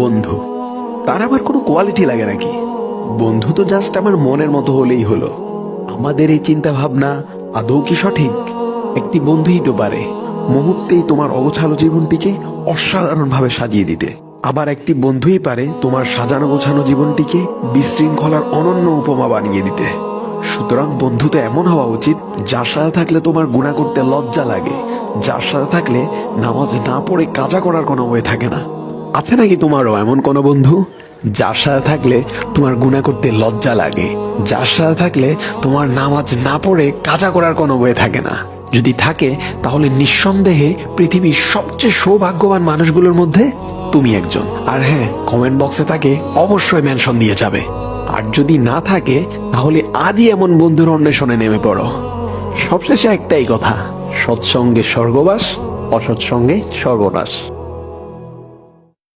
বন্ধু, তার আবার কোনো কোয়ালিটি লাগে নাকি? বন্ধু তো জাস্ট আমার মনের মতো হলেই হলো। আমাদের এই চিন্তা ভাবনা আদৌ কি সঠিক? একটি বন্ধুই তো পারে মুহূর্তেই তোমার অগোছালো জীবনটিকে অসাধারণভাবে সাজিয়ে দিতে। আবার একটি বন্ধুই পারে তোমার সাজানো গোছানো জীবনটিকে বিশৃঙ্খলার অনন্য উপমা বানিয়ে দিতে। সুতরাং বন্ধু তো এমন হওয়া উচিত যার সাথে থাকলে তোমার গুনাহ করতে লজ্জা লাগে, যার সাথে থাকলে নামাজ না পড়ে কাজা করার কোনো ওয়ে থাকে না। আছে নাকি তোমারও এমন কোনো বন্ধু যার সাথে থাকলে তোমার গুনাহ করতে লজ্জা লাগে, যার সাথে থাকলে তোমার নামাজ না পড়ে কাজা করার কোনো ওয়ে থাকে না? যদি থাকে তাহলে নিঃসন্দেহে পৃথিবীর সবচেয়ে সৌভাগ্যবান মানুষগুলোর মধ্যে তুমি একজন। আর হ্যাঁ, কমেন্ট বক্সে তাকে অবশ্যই মেনশন দিয়ে যাবে। আর যদি না থাকে তাহলে আজই এমন বন্ধুর অন্বেষণে নেমে পড়ো। সবশেষে একটাই কথা, সৎসঙ্গে স্বর্গবাস, অসৎসঙ্গে সর্বনাশ।